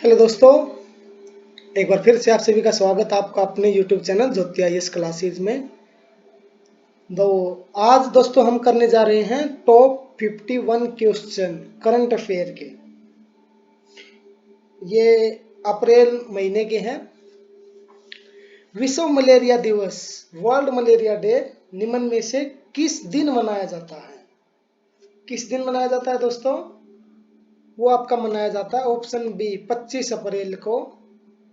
Hello दोस्तों, एक बार फिर से आप सभी का स्वागत है आपका अपने YouTube चैनल ज्योति IAS क्लासेज में। तो आज दोस्तों हम करने जा रहे हैं टॉप 51 क्वेश्चन करंट अफेयर के। ये अप्रैल महीने के हैं। विश्व मलेरिया दिवस, वर्ल्ड मलेरिया डे निम्न में से किस दिन मनाया जाता है? किस दिन मनाया जाता है दोस्तों? वो आपका मनाया जाता है ऑप्शन बी 25 अप्रैल को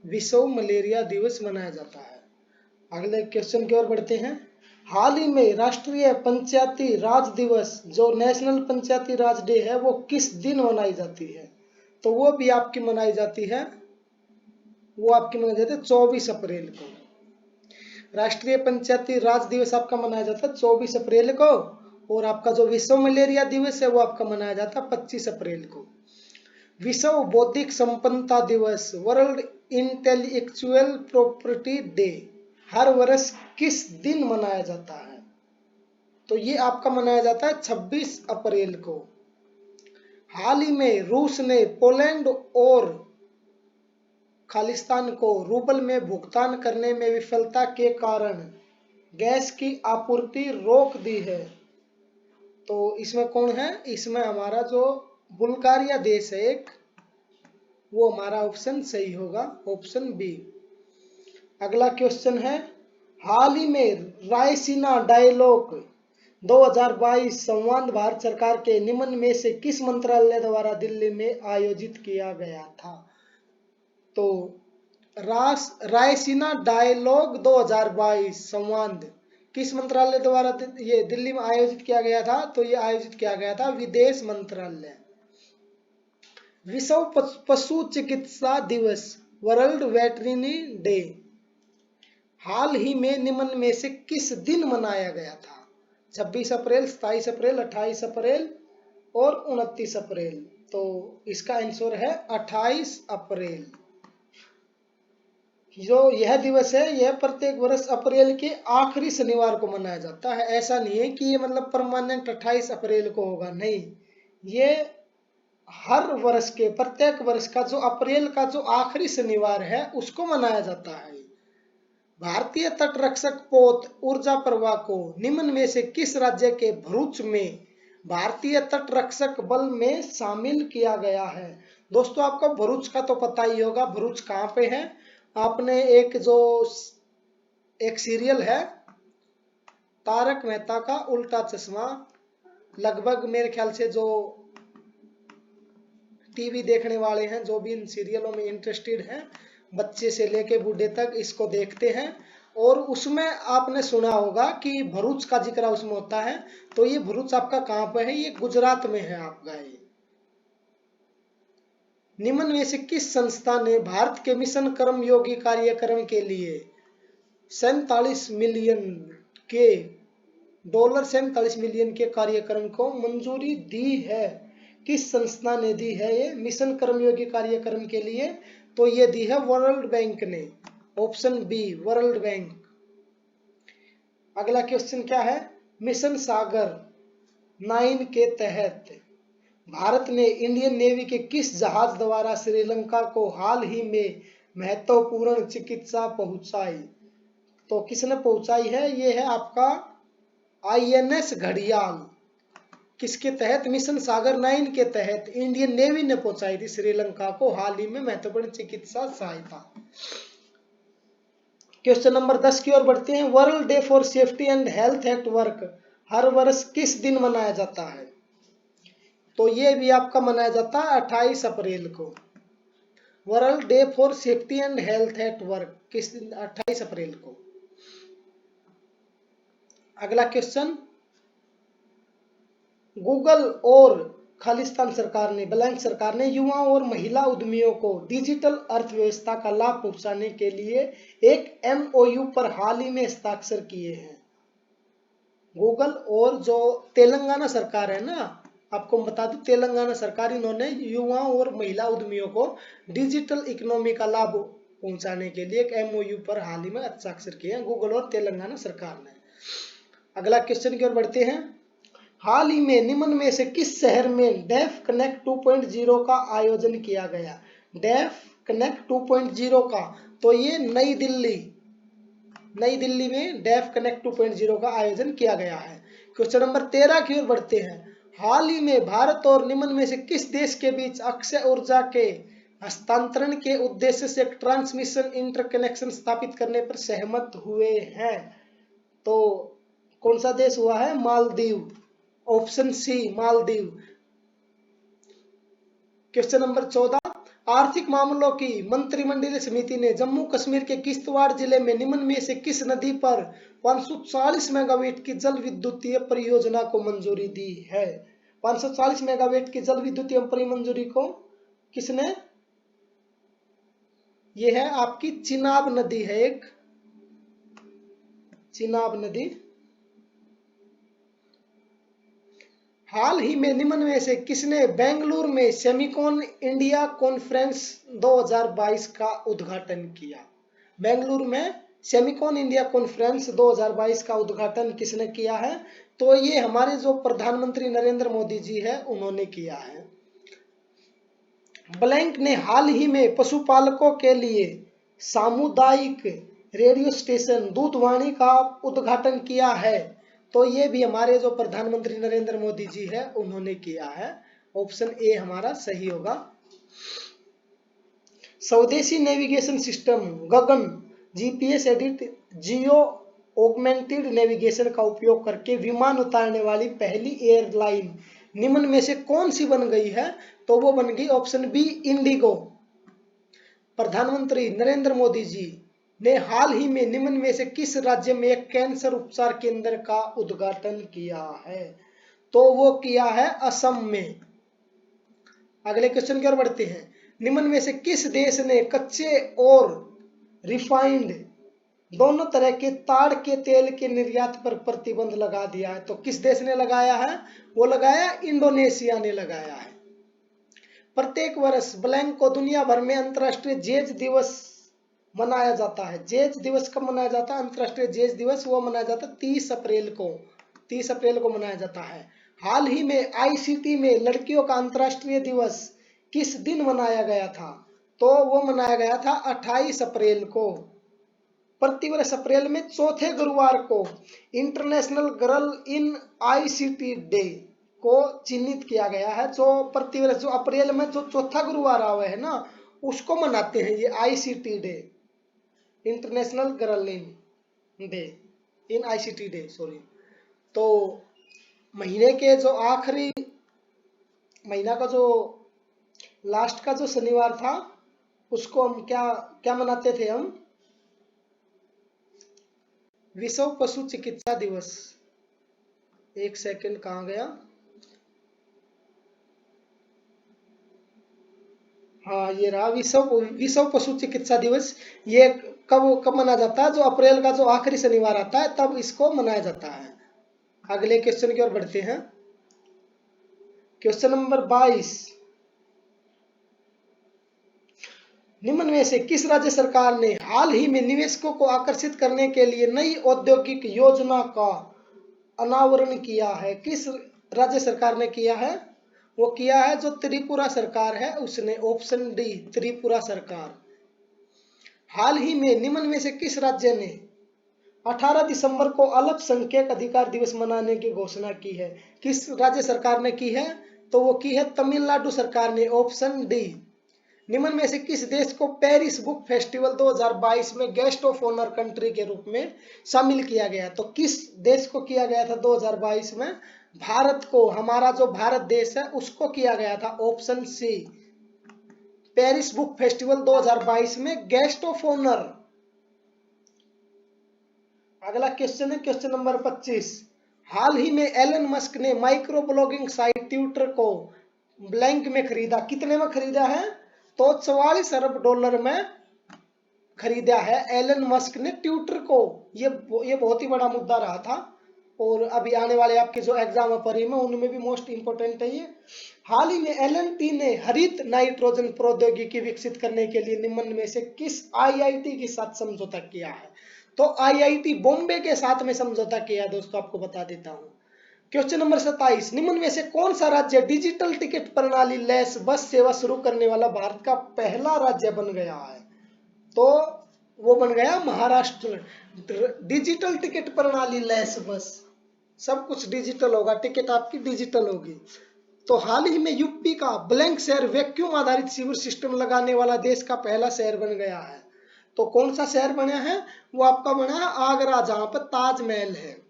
विश्व मलेरिया दिवस मनाया जाता है। अगले क्वेश्चन की ओर बढ़ते हैं। हाल ही में राष्ट्रीय पंचायती राज दिवस, जो नेशनल पंचायती राज डे है, वो किस दिन मनाई जाती है? तो वो भी आपकी मनाई जाती है, 24 अप्रैल को। राष्ट्रीय पंचायती राज दिवस आपका मनाया जाता है 24 अप्रैल को, और आपका जो विश्व मलेरिया दिवस है वो आपका मनाया जाता है 25 अप्रैल को। विश्व बौद्धिक संपन्नता दिवस, वर्ल्ड इंटेलेक्चुअल प्रॉपर्टी डे, हर वर्ष किस दिन मनाया जाता है? तो ये आपका मनाया जाता है 26 अप्रैल को। हाल ही में रूस ने पोलैंड और खालिस्तान को रूबल में भुगतान करने में विफलता के कारण गैस की आपूर्ति रोक दी है। तो इसमें कौन है? इसमें हमारा जो बुल्गारिया देश है एक, वो हमारा ऑप्शन सही होगा, ऑप्शन बी। अगला क्वेश्चन है, हाल ही में रायसीना डायलॉग 2022 संवाद भारत सरकार के निम्न में से किस मंत्रालय द्वारा दिल्ली में आयोजित किया गया था? तो रायसीना डायलॉग 2022 संवाद किस मंत्रालय द्वारा ये दिल्ली में आयोजित किया गया था? तो ये आयोजित किया गया था विदेश मंत्रालय। विश्व पशु चिकित्सा दिवस, वर्ल्ड वेटरनरी डे, हाल ही में निम्न में से किस दिन मनाया गया था? 26 अप्रैल, 27 अप्रैल, 28 अप्रैल और 29 अप्रैल। तो इसका आंसर है 28 अप्रैल। जो यह दिवस है यह प्रत्येक वर्ष अप्रैल के आखिरी शनिवार को मनाया जाता है। ऐसा नहीं है कि ये मतलब परमानेंट 28 अप्रैल को होगा, नहीं, ये हर वर्ष के प्रत्येक वर्ष का जो अप्रैल का जो आखिरी शनिवार है उसको मनाया जाता है। भारतीय तटरक्षक पोत ऊर्जा प्रवाह को निम्न में से किस राज्य के भरूच में भारतीय तटरक्षक बल में शामिल किया गया है? दोस्तों आपको भरूच का तो पता ही होगा, भरूच कहाँ पे है? आपने एक सीरियल है तारक मेहता का उल्टा चश्मा, लगभग मेरे ख्याल से जो टीवी देखने वाले हैं, जो भी इन सीरियलों में इंटरेस्टेड हैं, बच्चे से लेके बूढ़े तक इसको देखते हैं, और उसमें आपने सुना होगा कि भरूच का जिक्र उसमें होता है। तो ये भरूच आपका कहाँ पे है? ये गुजरात में है आपका। ये निम्न में से किस संस्था ने भारत के मिशन कर्मयोगी कार्यक्रम के लिए 47 मिलियन के $47 मिलियन के कार्यक्रम को मंजूरी दी है? किस संस्था ने दी है ये मिशन कर्मयोगी कार्यक्रम के लिए? तो ये दी है वर्ल्ड बैंक ने, ऑप्शन बी वर्ल्ड बैंक। अगला क्वेश्चन क्या है? मिशन सागर 9 के तहत भारत ने इंडियन नेवी के किस जहाज द्वारा श्रीलंका को हाल ही में महत्वपूर्ण चिकित्सा पहुंचाई? तो किसने पहुंचाई है? ये है आपका INS घड़ियाल। किसके तहत? मिशन सागर 9 के तहत इंडियन नेवी ने पहुंचाई थी श्रीलंका को हाल ही में महत्वपूर्ण चिकित्सा सहायता। क्वेश्चन नंबर 10 की ओर बढ़ते हैं। World Day for Safety and Health at Work हर वर्ष किस दिन मनाया जाता है? तो ये भी आपका मनाया जाता है 28 अप्रैल को। World Day for Safety and Health at work किस दिन? 28 अप्रैल को। अगला क्वेश्चन, गूगल और खालिस्तान सरकार ने ब्लैंक सरकार ने युवाओं और महिला उद्यमियों को डिजिटल अर्थव्यवस्था का लाभ पहुंचाने के लिए एक MOU पर हाल ही में हस्ताक्षर किए हैं। गूगल और जो तेलंगाना सरकार है ना, आपको बता दूं, तेलंगाना सरकार, इन्होंने युवाओं और महिला उद्यमियों को डिजिटल इकोनॉमी का लाभ पहुंचाने के लिए एक MOU पर हाल ही में हस्ताक्षर किए हैं, गूगल और तेलंगाना सरकार ने। अगला क्वेश्चन की ओर बढ़ते हैं। हाल ही में निम्न में से किस शहर में डेफ कनेक्ट 2.0 का आयोजन किया गया? डेफ कनेक्ट 2.0 का, तो ये नई दिल्ली में डेफ कनेक्ट 2.0 का आयोजन किया गया है। क्वेश्चन नंबर 13 की ओर बढ़ते हैं। हाल ही में भारत और निम्न में से किस देश के बीच अक्षय ऊर्जा के हस्तांतरण के उद्देश्य से एक ट्रांसमिशन इंटरकनेक्शन स्थापित करने पर सहमत हुए हैं? तो कौन सा देश हुआ है? Maldives, option C Maldives. Question number 14, आर्थिक मामलों की मंत्रिमंडलीय समिति ने जम्मू कश्मीर के किश्तवाड़ जिले में निम्न में से किस नदी पर 540 मेगावाट की जल विद्युतीय परियोजना को मंजूरी दी है? 540 मेगावाट की जल विद्युतीय परिमंजूरी को किसने? ये है आपकी चिनाब नदी है, एक चिनाब नदी। हाल ही में निम्न में से किसने बेंगलुरु में सेमिकॉन इंडिया कॉन्फ्रेंस 2022 का उद्घाटन किया? बेंगलुरु में सेमिकॉन इंडिया कॉन्फ्रेंस 2022 का उद्घाटन किसने किया है? तो ये हमारे जो प्रधानमंत्री नरेंद्र मोदी जी है उन्होंने किया है। ब्लैंक ने हाल ही में पशुपालकों के लिए सामुदायिक रेडियो स्टेशन दूधवाणी का उद्घाटन किया है, तो ये भी हमारे जो प्रधानमंत्री नरेंद्र मोदी जी है उन्होंने किया है। ऑप्शन ए हमारा सही होगा। स्वदेशी navigation system GAGAN GPS aided geo augmented navigation का उपयोग करके विमान उतारने वाली पहली एयरलाइन निम्न में से कौन सी बन गई है? तो वो बन गई ऑप्शन बी इंडिगो। प्रधानमंत्री नरेंद्र मोदी जी ने हाल ही में निम्न में से किस राज्य में एक कैंसर उपचार केंद्र का उद्घाटन किया है? तो वो किया है असम में। अगले क्वेश्चन की ओर बढ़ते हैं। निम्न में से किस देश ने कच्चे और रिफाइंड दोनों तरह के ताड़ के तेल के निर्यात पर प्रतिबंध लगा दिया है? तो किस देश ने लगाया है? वो लगाया इंडोनेशिया ने लगाया है। प्रत्येक वर्ष ब्लैंक को दुनिया भर में अंतर्राष्ट्रीय जेज दिवस मनाया जाता है। जेज दिवस कब मनाया जाता है? अंतर्राष्ट्रीय जेज दिवस वो मनाया जाता है 30 अप्रैल को, 30 अप्रैल को मनाया जाता है। हाल ही में आईसीटी में लड़कियों का अंतर्राष्ट्रीय दिवस किस दिन मनाया गया था? तो वो मनाया गया था 28 अप्रैल को। प्रतिवर्ष अप्रैल में चौथे गुरुवार को international girl in ICT day को चिन्हित किया गया है। जो प्रतिवर्ष जो अप्रैल में जो चौथा गुरुवार आवे है ना, उसको मनाते हैं ये ICT day, international girl in day, in ICT day sorry. तो महीने के जो आखिरी महीना का जो लास्ट का जो शनिवार था उसको हम क्या क्या मनाते थे? हम विश्व पशु चिकित्सा दिवस। एक सेकंड, कहाँ गया? हाँ ये रहा, विश्व पशु चिकित्सा दिवस। ये कब मनाया जाता है? जो अप्रैल का जो आखिरी शनिवार आता है तब इसको मनाया जाता है। अगले क्वेश्चन की ओर बढ़ते हैं। क्वेश्चन नंबर 22, निम्न में से किस राज्य सरकार ने हाल ही में निवेशकों को आकर्षित करने के लिए नई औद्योगिक योजना का अनावरण किया है? किस राज्य सरकार ने किया है? वो किया है जो त्रिपुरा सरकार है उसने, ऑप्शन डी त्रिपुरा सरकार। हाल ही में निम्न में से किस राज्य ने 18 दिसंबर को अल्पसंख्यक अधिकार दिवस मनाने की घोषणा की है? किस राज्य सरकार ने की है? तो वो की है तमिलनाडु सरकार ने, ऑप्शन डी। निम्न में से किस देश को पेरिस बुक फेस्टिवल 2022 में गेस्ट ऑफ ऑनर कंट्री के रूप में शामिल किया गया? तो किस देश को किया गया था 2022 में? भारत को, हमारा जो भारत देश है उसको किया गया था, option C. Paris book festival 2022 में गेस्ट ऑफ ऑनर। अगला क्वेश्चन है क्वेश्चन नंबर 25। हाल ही में एलन मस्क ने माइक्रो ब्लॉगिंग साइट ट्विटर को ब्लैंक में खरीदा। कितने में खरीदा है? तो 44 अरब डॉलर में खरीदा है एलन मस्क ने ट्विटर को। ये बहुत ही बड़ा मुद्दा रहा था और अभी आने वाले आपके जो एग्जाम है में उनमें भी मोस्ट इंपोर्टेंट है ये। हाल ही में एलएनटी ने हरित नाइट्रोजन प्रौद्योगिकी विकसित करने के लिए निम्न में से किस आईआईटी के साथ समझौता किया है? तो आईआईटी बॉम्बे के साथ में समझौता किया दोस्तों, आपको बता देता हूं। क्वेश्चन नंबर 27, निम्न में से कौन सा राज्य डिजिटल टिकट प्रणाली लैस बस सेवा शुरू करने वाला भारत का पहला राज्य बन गया है? तो वो बन गया महाराष्ट्र। डिजिटल टिकट प्रणाली लैस बस, सब कुछ डिजिटल होगा, टिकट आपकी डिजिटल होगी। तो हाल ही में यूपी का ब्लैंक शहर वैक्यूम आधारित सीवर सिस्टम लगाने वाला देश का पहला शहर बन गया है। तो कौन सा शहर बना है? वो आपका बना है आगरा, जहां पर ताजमहल है।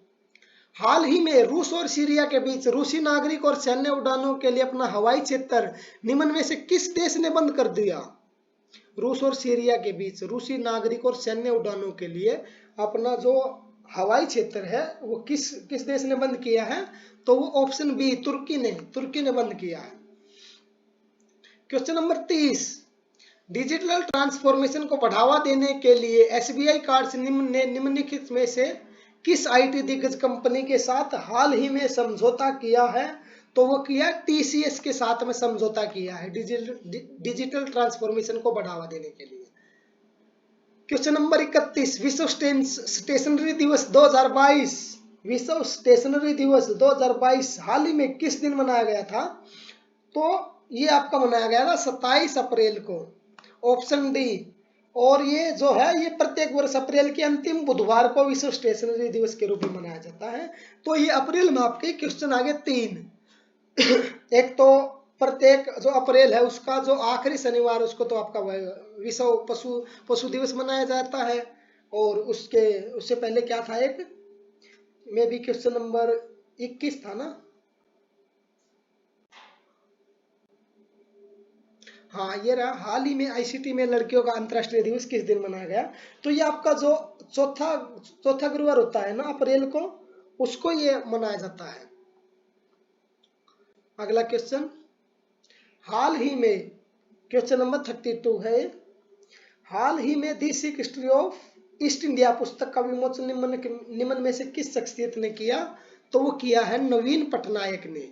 हाल ही में रूस और सीरिया के बीच रूसी नागरिक और सैन्य उड़ानों के लिए अपना हवाई क्षेत्र निम्न में से किस देश ने बंद कर दिया? रूस और सीरिया के बीच रूसी नागरिक और सैन्य उड़ानों के लिए अपना जो हवाई क्षेत्र है वो किस देश ने बंद किया है? तो वो ऑप्शन बी, तुर्की ने बंद किया है। क्वेश्चन नंबर 30, डिजिटल ट्रांसफॉर्मेशन को बढ़ावा देने के लिए एसबीआई कार्ड से निम्नलिखित में से किस आईटी दिग्गज कंपनी के साथ हाल ही में समझौता किया है? तो वो किया टीसीएस के साथ में समझौता किया है डिजिटल ट्रांसफॉर्मेशन को बढ़ावा देने के लिए। क्वेश्चन नंबर 31, विश्व स्टेशनरी दिवस 2022, विश्व स्टेशनरी दिवस 2022 हाल ही में किस दिन मनाया गया था? तो ये आपका मनाया गया था 27 अप्रैल को, ऑप्शन डी। और ये जो है ये प्रत्येक वर्ष अप्रैल के अंतिम बुधवार को विश्व स्टेशनरी दिवस के रूप में मनाया जाता है। तो ये अप्रैल में आपके क्वेश्चन आगे 3 एक तो प्रत्येक जो अप्रैल है उसका जो आखिरी शनिवार उसको तो आपका विश्व पशु दिवस मनाया जाता है। और उससे पहले क्या था, एक में भी क्वेश्चन नंबर 21 था ना, हाँ ये रहा। हाल ही में आईसीटी में लड़कियों का अंतर्राष्ट्रीय दिवस किस दिन मनाया गया? तो ये आपका जो चौथा गुरुवार होता है ना अप्रैल को, उसको ये मनाया जाता है। अगला क्वेश्चन, हाल ही में क्वेश्चन नंबर 32 है, हाल ही में दी सिक हिस्ट्री ऑफ ईस्ट इंडिया पुस्तक का विमोचन निम्न में से किस शख्सियत ने किया? तो वो किया है नवीन पटनायक ने।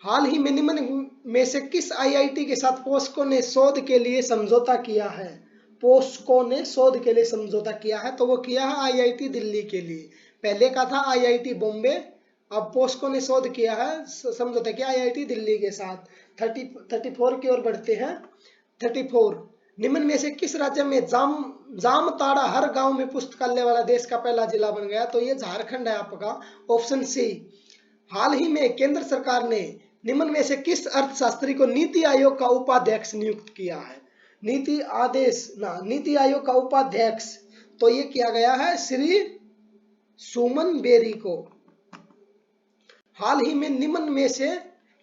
हाल ही में निम्न में से किस आईआईटी के साथ पोस्को ने शोध के लिए समझौता किया है? पोस्को ने शोध के लिए समझौता किया है, तो वो किया है आईआईटी दिल्ली के लिए। पहले का था आईआईटी बॉम्बे, अब पोस्को ने शोध किया है, समझौता किया आईआईटी दिल्ली के साथ। 34 की ओर बढ़ते हैं। 34, निम्न में से किस राज्य में जामताड़ा हर गांव में पुस्तकालय वाला देश का पहला जिला बन गया? तो ये झारखंड है आपका, ऑप्शन सी। हाल ही में केंद्र सरकार ने निम्न में से किस अर्थशास्त्री को नीति आयोग का उपाध्यक्ष नियुक्त किया है? नीति आयोग का उपाध्यक्ष तो ये किया गया है श्री सुमन बेरी को। हाल ही में निम्न में से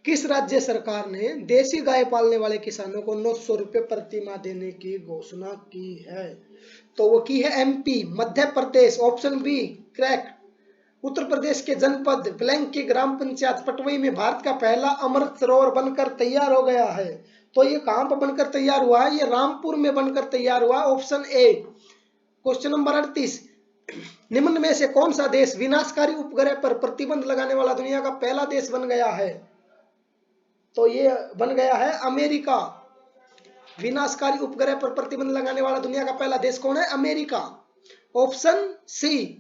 किस राज्य सरकार ने देसी गाय पालने वाले किसानों को 900 रुपए प्रति माह देने की घोषणा की है? तो वो की है MP, Madhya Pradesh, option B correct. Uttar Pradesh के जनपद ब्लैंक की ग्राम पंचायत पटवई में भारत का पहला अमृत सरोवर बनकर तैयार हो गया है। तो ये कहां पर बनकर तैयार हुआ है? ये रामपुर में बनकर तैयार हुआ, ऑप्शन ए। क्वेश्चन नंबर 38, निम्न में से कौन सा देश विनाशकारी उपग्रह पर प्रतिबंध लगाने वाला दुनिया का पहला देश बन गया है? तो ये बन गया है अमेरिका। विनाशकारी उपग्रह पर प्रतिबंध लगाने वाला दुनिया का पहला देश कौन है? America, option C.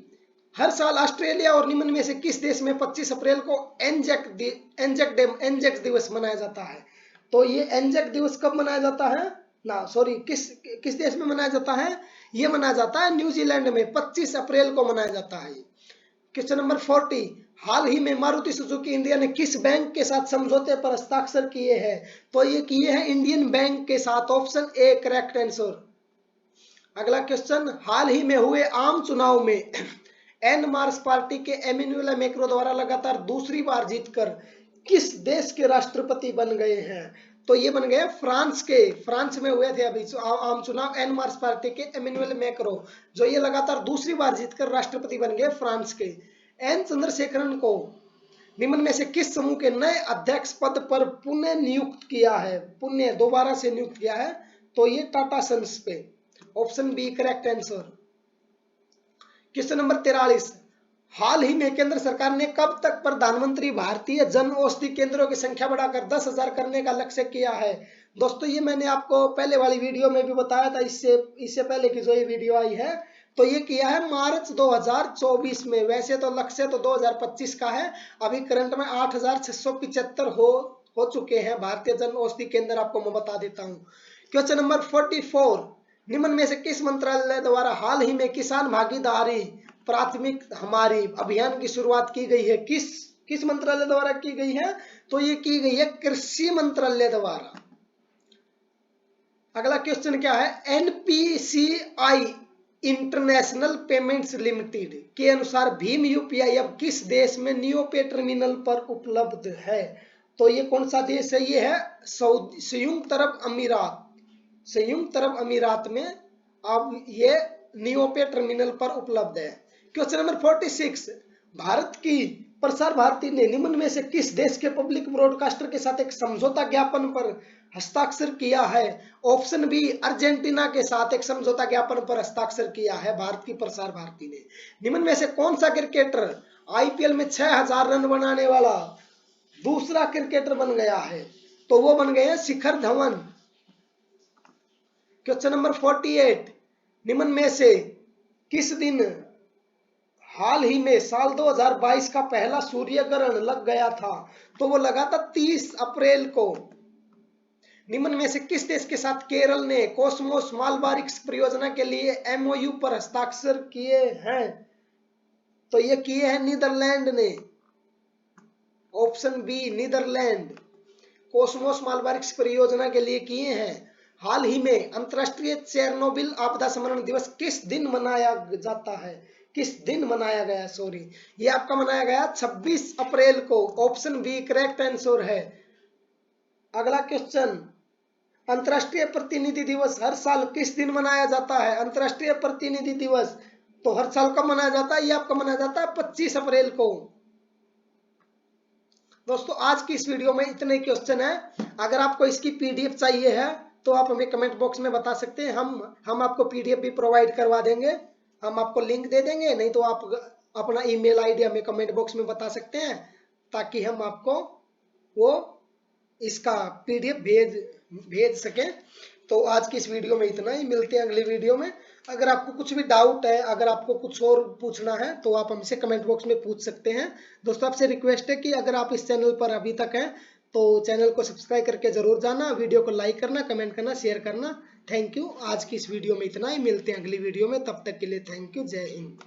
हर साल ऑस्ट्रेलिया और निम्न में से किस देश में 25 अप्रैल को एंजेक दिवस मनाया जाता है? तो ये एंजेक दिवस कब मनाया जाता है किस देश में मनाया जाता है? ये मनाया जाता है न्यूजीलैंड में, 25 अप्रैल को मनाया जाता है। क्वेश्चन नंबर 40, हाल ही में मारुति सुजुकी इंडिया ने किस बैंक के साथ समझौते पर हस्ताक्षर किए हैं? तो ये किए हैं इंडियन बैंक के साथ, ऑप्शन ए करेक्ट आंसर। अगला क्वेश्चन, हाल ही में हुए आम चुनाव में एन मार्क्स पार्टी के एमेनुएल मैक्रों द्वारा लगातार दूसरी बार जीतकर किस देश के राष्ट्रपति बन गए हैं? तो ये बन गए फ्रांस में हुए थे अभी आम चुनाव। एन मार्क्स पार्टी के एमेनुएल मैक्रों जो ये लगातार दूसरी बार जीतकर राष्ट्रपति बन गए फ्रांस के। एन चंद्रशेखरन को निम्न में से किस समूह के नए अध्यक्ष पद पर पुनः नियुक्त किया है? दोबारा से नियुक्त किया है, तो ये टाटा सन्स पे, option B correct answer. Question number 43, हाल ही में केंद्र सरकार ने कब तक प्रधानमंत्री भारतीय जन औषधि केंद्रों की संख्या बढ़ाकर 10,000 करने का लक्ष्य किया है? दोस्तों ये मैंने आपको पहले वाली वीडियो में भी बताया था, इससे पहले की जो ये वीडियो आई है तो ये किया है मार्च 2024 में। वैसे तो लक्ष्य तो 2025 का है। अभी करंट में 8675 हो चुके हैं भारतीय जन औषधि केंद्र, आपको मैं बता देता हूँ। क्वेश्चन नंबर 44, निम्न में से किस मंत्रालय द्वारा हाल ही में किसान भागीदारी प्राथमिक हमारी अभियान की शुरुआत की गई है? किस मंत्रालय द्वारा की गई है? तो ये की गई है कृषि मंत्रालय द्वारा। अगला क्वेश्चन क्या है? एनपीसीआई इंटरनेशनल पेमेंट्स लिमिटेड के अनुसार भीम यूपीआई अब किस देश में नियोपे टर्मिनल पर उपलब्ध है? तो ये कौन सा देश है? ये है संयुक्त अरब अमीरात। संयुक्त अरब अमीरात में अब ये नियोपे टर्मिनल पर उपलब्ध है। क्वेश्चन नंबर 46, भारत की प्रसार भारती ने निम्न में से किस देश के पब्लिक ब्रॉडकास्टर के साथ एक समझौता ज्ञापन पर हस्ताक्षर किया है? ऑप्शन बी, अर्जेंटीना के साथ एक समझौता ज्ञापन पर हस्ताक्षर किया है भारत की प्रसार भारती ने। निम्न में से कौन सा क्रिकेटर आईपीएल में 6000 रन बनाने वाला दूसरा क्रिकेटर बन गया है? तो वो बन गए हैं शिखर धवन। क्वेश्चन नंबर 48, निम्न में से किस दिन हाल ही में साल 2022 का पहला सूर्य ग्रहण लग गया था? तो वो लगा था 30 अप्रैल को। निम्न में से किस देश के साथ केरल ने कोसमोस मालबारिक परियोजना के लिए एमओयू पर हस्ताक्षर किए हैं? तो ये किए हैं नीदरलैंड ने। Option B, Netherland. Cosmos Malabaricus परियोजना के लिए किए हैं। हाल ही में अंतर्राष्ट्रीय चेरनोबिल आपदा स्मरण दिवस किस दिन मनाया जाता है? किस दिन मनाया गया? सॉरी, ये आपका मनाया गया 26 अप्रैल को। ऑप्शन बी करेक्ट आंसर है। अगला क्वेश्चन, अंतर्राष्ट्रीय प्रतिनिधि दिवस हर साल किस दिन मनाया जाता है? अंतर्राष्ट्रीय प्रतिनिधि दिवस तो हर साल कब मनाया जाता है? ये आपका मनाया जाता है 25 अप्रैल को। दोस्तों आज की इस वीडियो में इतने क्वेश्चन है। अगर आपको इसकी पीडीएफ चाहिए है तो आप हमें कमेंट बॉक्स में बता सकते हैं। हम आपको पीडीएफ भी प्रोवाइड करवा देंगे। हम आपको लिंक दे देंगे, नहीं तो आप अपना ईमेल आईडी हमें कमेंट बॉक्स में बता सकते हैं, ताकि हम आपको वो इसका पीडीएफ भेज सकें। तो आज की इस वीडियो में इतना ही। मिलते हैं अगली वीडियो में। अगर आपको कुछ भी डाउट है, अगर आपको कुछ और पूछना है तो आप हमसे कमेंट बॉक्स में पूछ सकते हैं। दोस्तों आपसे रिक्वेस्ट है कि अगर आप इस चैनल पर अभी तक हैं तो चैनल को सब्सक्राइब करके जरूर जाना, वीडियो को लाइक करना, कमेंट करना, शेयर करना। Thank you. आज की इस वीडियो में इतना ही। मिलते हैं अगली वीडियो में, तब तक के लिए थैंक यू। जय हिंद।